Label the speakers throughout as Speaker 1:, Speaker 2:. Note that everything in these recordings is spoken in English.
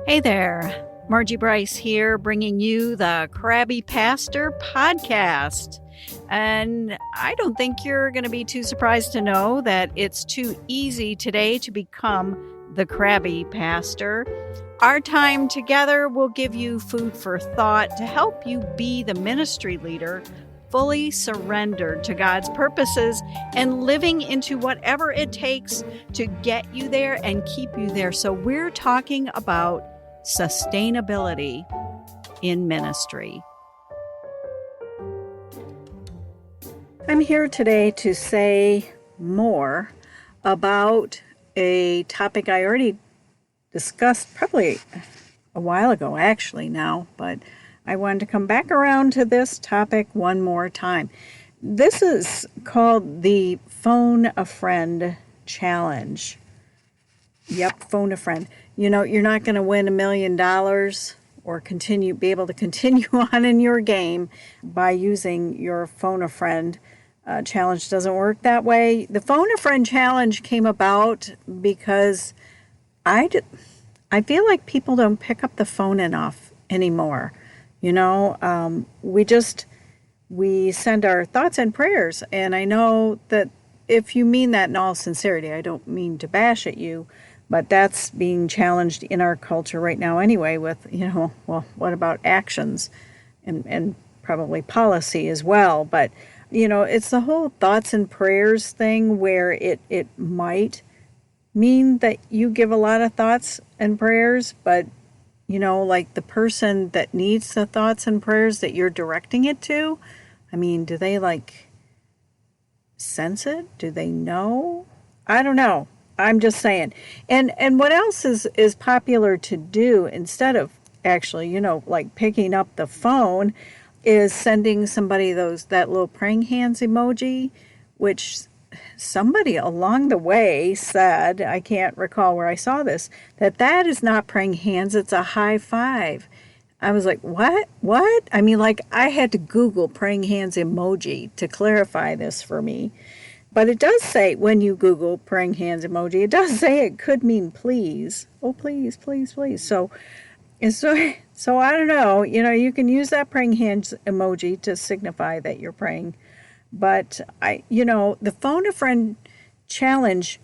Speaker 1: Hey there, Margie Bryce here, bringing you the Krabby Pastor podcast. And I don't think you're going to be too surprised to know that it's too easy today to become the Krabby Pastor. Our time together will give you food for thought to help you be the ministry leader fully surrendered to God's purposes and living into whatever it takes to get you there and keep you there. So we're talking about sustainability in ministry. I'm here today to say more about a topic I already discussed probably a while ago, actually now, but I wanted to come back around to this topic one more time. This is called the Phone a Friend Challenge. Yep, phone a friend. You know, you're not going to win $1 million or be able to continue on in your game by using your phone a friend. Challenge doesn't work that way. The Phone a Friend Challenge came about because I feel like people don't pick up the phone enough anymore. You know, we send our thoughts and prayers. And I know that if you mean that in all sincerity, I don't mean to bash at you, but that's being challenged in our culture right now anyway with, well, what about actions and probably policy as well. But, it's the whole thoughts and prayers thing where it might mean that you give a lot of thoughts and prayers, but like the person that needs the thoughts and prayers that you're directing it to, I mean, do they sense it? Do they know? I don't know. I'm just saying. And what else is popular to do instead of actually, picking up the phone is sending somebody that little praying hands emoji, which somebody along the way said, I can't recall where I saw this, that is not praying hands, it's a high five. I was like, what? I mean, I had to Google praying hands emoji to clarify this for me. But it does say, when you Google praying hands emoji, it does say it could mean please. Oh, please, please, please. So I don't know. You can use that praying hands emoji to signify that you're praying. But the Phone a Friend Challenge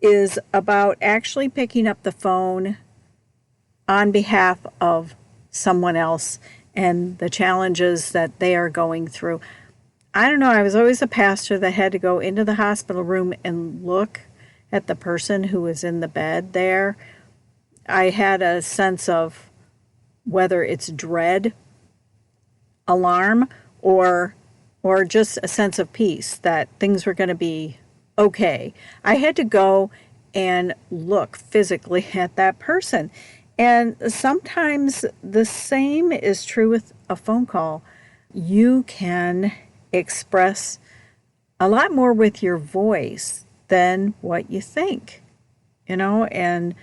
Speaker 1: is about actually picking up the phone on behalf of someone else and the challenges that they are going through. I don't know. I was always a pastor that had to go into the hospital room and look at the person who was in the bed there. I had a sense of whether it's dread, alarm, or just a sense of peace that things were going to be okay. I had to go and look physically at that person. And sometimes the same is true with a phone call. You can express a lot more with your voice than what you think, and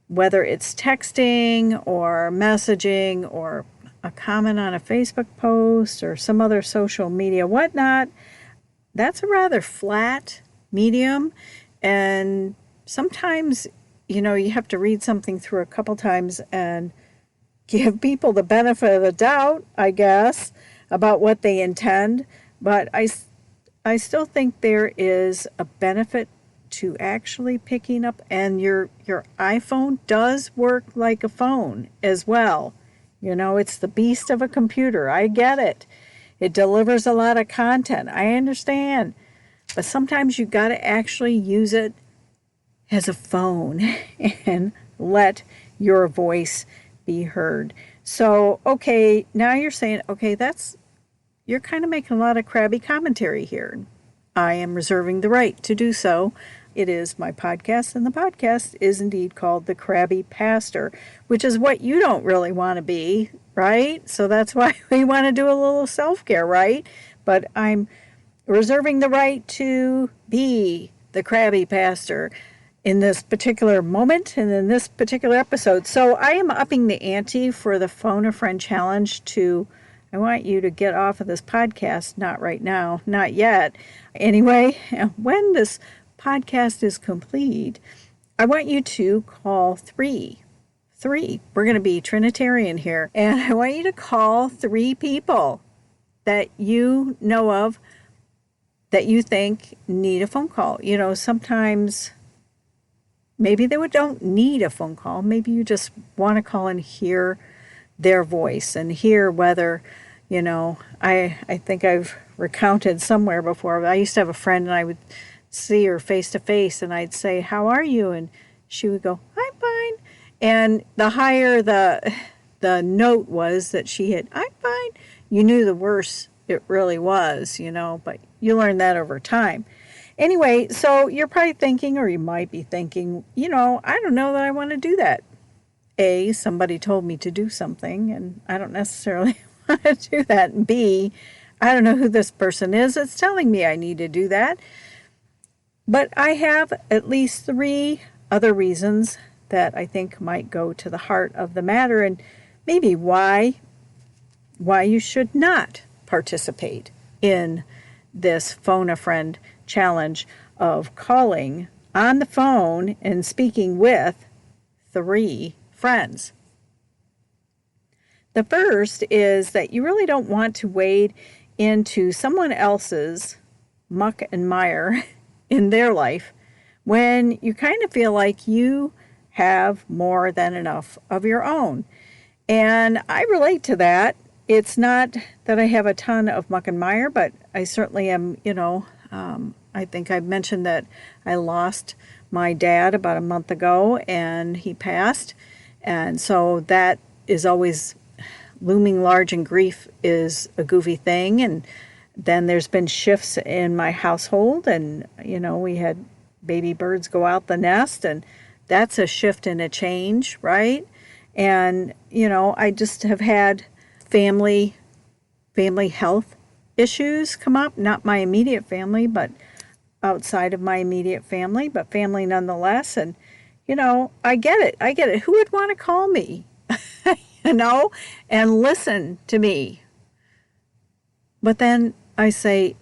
Speaker 1: whether it's texting or messaging or a comment on a Facebook post or some other social media, whatnot, that's a rather flat medium. And sometimes, you have to read something through a couple times and give people the benefit of the doubt, I guess, about what they intend. But I still think there is a benefit to actually picking up, and your iPhone does work like a phone as well. It's the beast of a computer. I get it. It delivers a lot of content. I understand. But sometimes you got to actually use it as a phone and let your voice be heard. So, okay, now you're saying, okay, you're kind of making a lot of crabby commentary here. I am reserving the right to do so. It is my podcast, and the podcast is indeed called The Krabby Pastor, which is what you don't really want to be, right? So that's why we want to do a little self-care, right? But I'm reserving the right to be the Krabby Pastor in this particular moment and in this particular episode. So I am upping the ante for the Phone a Friend Challenge to, I want you to get off of this podcast, not right now, not yet. Anyway, when this podcast is complete, I want you to call three three. We're going to be Trinitarian here. And I want you to call three people that you know of that you think need a phone call. You know, sometimes maybe they don't need a phone call. Maybe you just want to call and hear their voice and hear whether, you know, I think I've recounted somewhere before. I used to have a friend and I would see her face to face and I'd say, "How are you?" And she would go, "I'm fine." And the higher the note was that she hit, "I'm fine," you knew the worse it really was, you know, but you learn that over time. Anyway, so you're probably thinking, or you might be thinking, you know, I don't know that I want to do that. A, somebody told me to do something, and I don't necessarily want to do that. And B, I don't know who this person is that's telling me I need to do that. But I have at least three other reasons that I think might go to the heart of the matter and maybe why you should not participate in this phone a friend challenge of calling on the phone and speaking with three friends. The first is that you really don't want to wade into someone else's muck and mire in their life when you kind of feel like you have more than enough of your own. And I relate to that. It's not that I have a ton of muck and mire, but I certainly am, you know, I think I've mentioned that I lost my dad about a month ago and he passed. And so that is always looming large, and grief is a goofy thing. And then there's been shifts in my household and, you know, we had baby birds go out the nest and that's a shift and a change, right? And, you know, I just have had family health issues come up, not my immediate family, but outside of my immediate family, but family nonetheless. And, you know, I get it. Who would want to call me, you know, and listen to me? But then I say,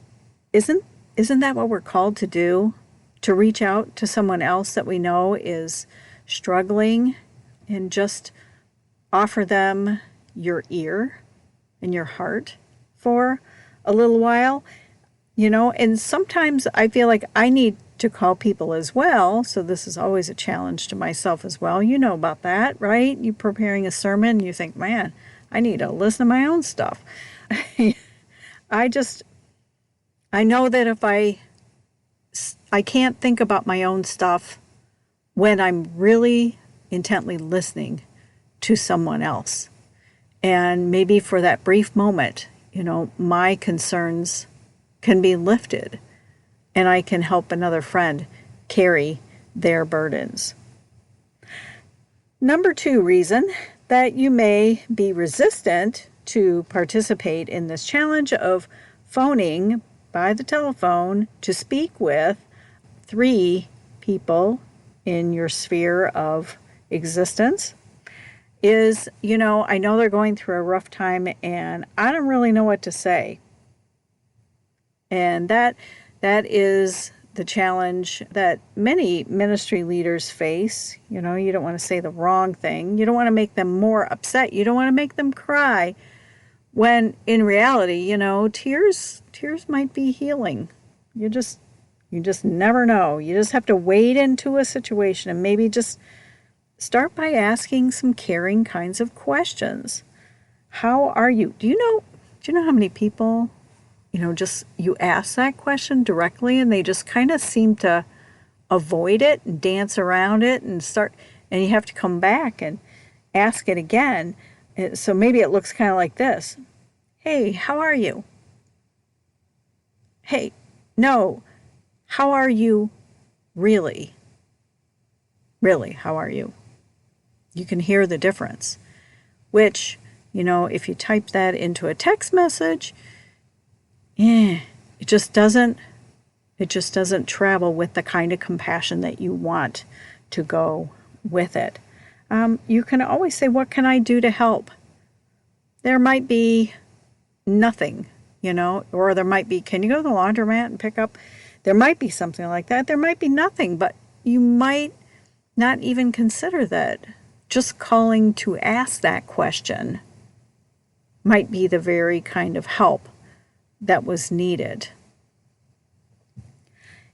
Speaker 1: isn't that what we're called to do? To reach out to someone else that we know is struggling and just offer them your ear and your heart for a little while, you know. And sometimes I feel like I need to call people as well. So this is always a challenge to myself as well. You know about that, right? You preparing a sermon, you think, man, I need to listen to my own stuff. I know that if I can't think about my own stuff when I'm really intently listening to someone else. And maybe for that brief moment, you know, my concerns can be lifted and I can help another friend carry their burdens. Number 2 reason that you may be resistant to participate in this challenge of phoning by the telephone to speak with 3 people in your sphere of existence is, you know, I know they're going through a rough time and I don't really know what to say. And that is the challenge that many ministry leaders face. You know, you don't want to say the wrong thing. You don't want to make them more upset. You don't want to make them cry. When in reality, you know, tears might be healing. You just never know. You just have to wade into a situation and maybe just start by asking some caring kinds of questions. How are you? Do you know how many people, you know, just you ask that question directly and they just kind of seem to avoid it and dance around it and you have to come back and ask it again. So maybe it looks kind of like this. Hey, how are you? Hey, no, how are you really? Really, how are you? You can hear the difference, which, you know, if you type that into a text message, it just doesn't travel with the kind of compassion that you want to go with it. You can always say, what can I do to help? There might be nothing, you know, or there might be, can you go to the laundromat and pick up? There might be something like that. There might be nothing, but you might not even consider that just calling to ask that question might be the very kind of help that was needed.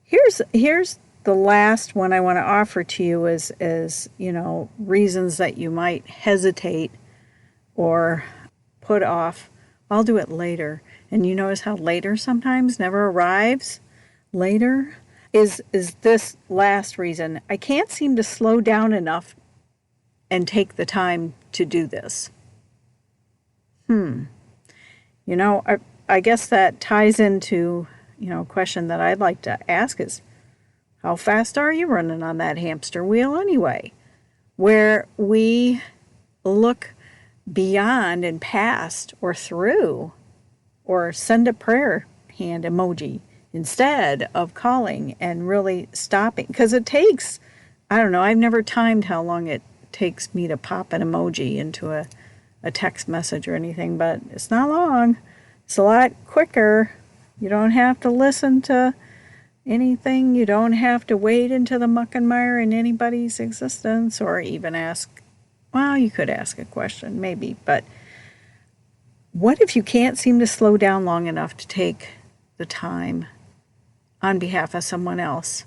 Speaker 1: Here's the last one I want to offer to you is reasons that you might hesitate or put off. I'll do it later. And you notice how later sometimes never arrives? Later is this last reason. I can't seem to slow down enough and take the time to do this. I guess that ties into, a question that I'd like to ask is, how fast are you running on that hamster wheel anyway? Where we look beyond and past or through or send a prayer hand emoji instead of calling and really stopping. Because it takes, I don't know, I've never timed how long it takes me to pop an emoji into a text message or anything, but it's not long. It's a lot quicker. You don't have to listen to anything. You don't have to wade into the muck and mire in anybody's existence or even ask, well, you could ask a question, maybe, but what if you can't seem to slow down long enough to take the time on behalf of someone else?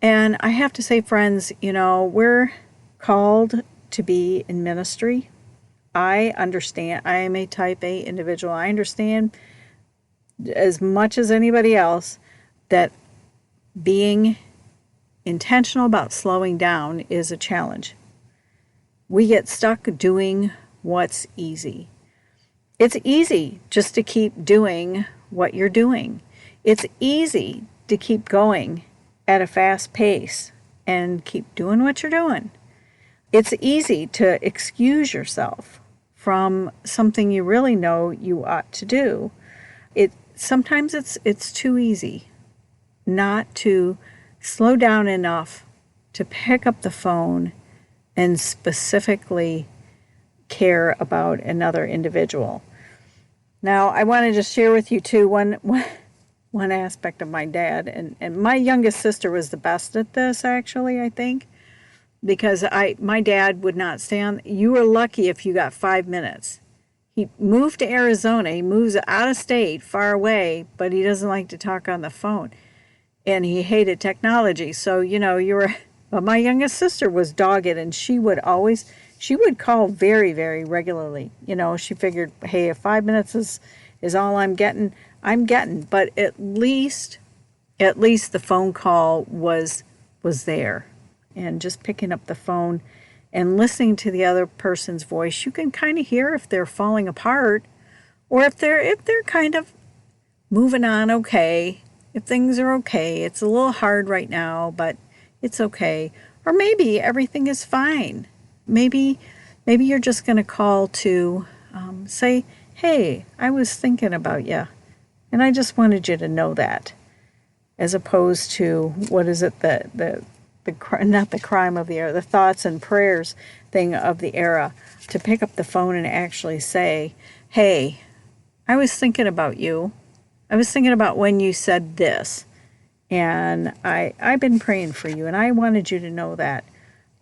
Speaker 1: And I have to say, friends, we're called to be in ministry. I understand. I am a type A individual. I understand as much as anybody else that being intentional about slowing down is a challenge. We get stuck doing what's easy. It's easy just to keep doing what you're doing. It's easy to keep going at a fast pace and keep doing what you're doing. It's easy to excuse yourself from something you really know you ought to do. Sometimes it's too easy not to slow down enough to pick up the phone and specifically care about another individual. Now, I want to just share with you too one aspect of my dad, and my youngest sister was the best at this, actually, I think, because my dad would not stay on. You were lucky if you got 5 minutes. He moved to Arizona. He moves out of state, far away, but he doesn't like to talk on the phone. And he hated technology. So, but my youngest sister was dogged, and she would call very, very regularly. She figured, hey, if 5 minutes is all I'm getting. But at least the phone call was there. And just picking up the phone and listening to the other person's voice, you can kind of hear if they're falling apart or if they're kind of moving on okay, if things are okay. It's a little hard right now, but it's okay. Or maybe everything is fine. Maybe you're just going to call to say, hey, I was thinking about you, and I just wanted you to know that, as opposed to, what is it, not the crime of the era, the thoughts and prayers thing of the era, to pick up the phone and actually say, hey, I was thinking about you. I was thinking about when you said this, and I've been praying for you, and I wanted you to know that,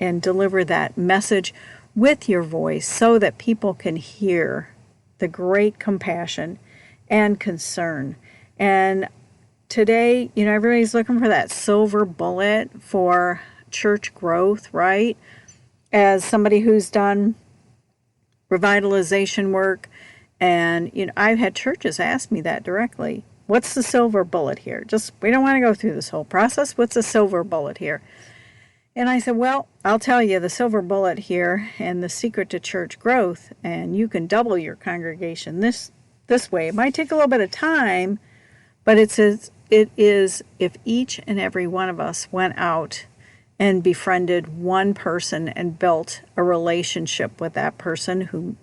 Speaker 1: and deliver that message with your voice so that people can hear the great compassion and concern. And today, everybody's looking for that silver bullet for church growth, right? As somebody who's done revitalization work, and, I've had churches ask me that directly. What's the silver bullet here? We don't want to go through this whole process. What's the silver bullet here? And I said, well, I'll tell you the silver bullet here and the secret to church growth, and you can double your congregation this way. It might take a little bit of time, but it is if each and every one of us went out and befriended one person and built a relationship with that person who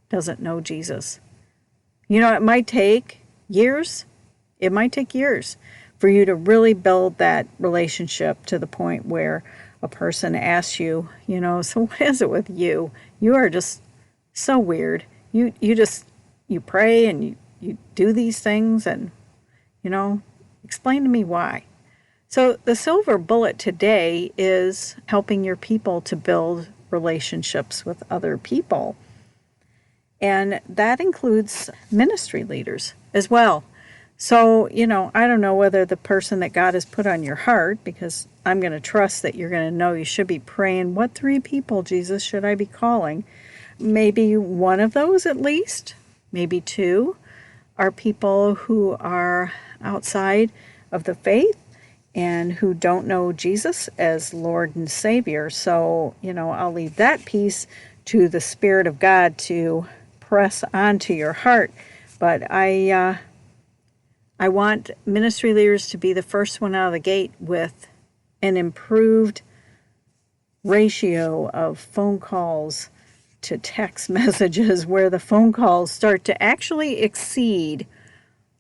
Speaker 1: doesn't know Jesus. It might take years. It might take years for you to really build that relationship to the point where a person asks you, so what is it with you? You are just so weird. You pray and you do these things, and, explain to me why. So the silver bullet today is helping your people to build relationships with other people. And that includes ministry leaders as well. So, I don't know whether the person that God has put on your heart, because I'm going to trust that you're going to know you should be praying, what 3 people, Jesus, should I be calling? Maybe one of those at least, maybe 2, are people who are outside of the faith and who don't know Jesus as Lord and Savior. So, I'll leave that piece to the Spirit of God to press onto your heart. But I want ministry leaders to be the first one out of the gate with an improved ratio of phone calls to text messages, where the phone calls start to actually exceed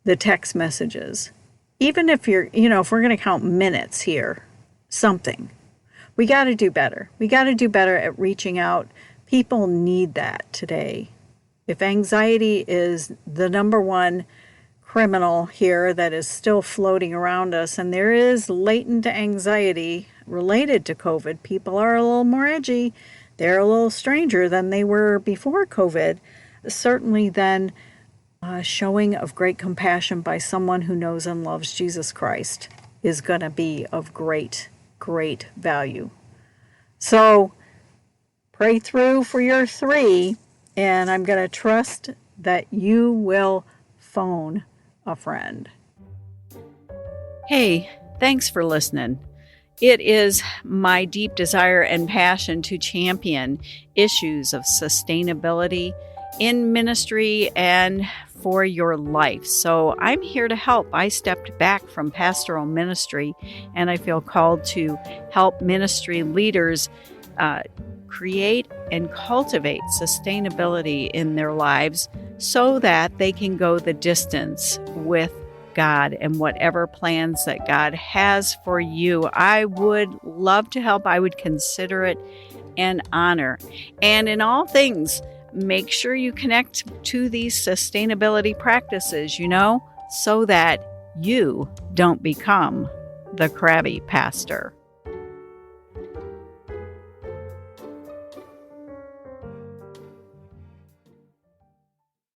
Speaker 1: the text messages. Even if if we're going to count minutes here, something, we got to do better. We got to do better at reaching out. People need that today. If anxiety is the number one criminal here that is still floating around us, and there is latent anxiety related to COVID, people are a little more edgy. They're a little stranger than they were before COVID. Certainly then showing of great compassion by someone who knows and loves Jesus Christ is going to be of great, great value. So pray through for your 3, and I'm going to trust that you will phone a friend.
Speaker 2: Hey, thanks for listening. It is my deep desire and passion to champion issues of sustainability in ministry and for your life. So I'm here to help. I stepped back from pastoral ministry, and I feel called to help ministry leaders create and cultivate sustainability in their lives so that they can go the distance with God and whatever plans that God has for you. I would love to help. I would consider it an honor. And in all things, make sure you connect to these sustainability practices, so that you don't become the crabby pastor.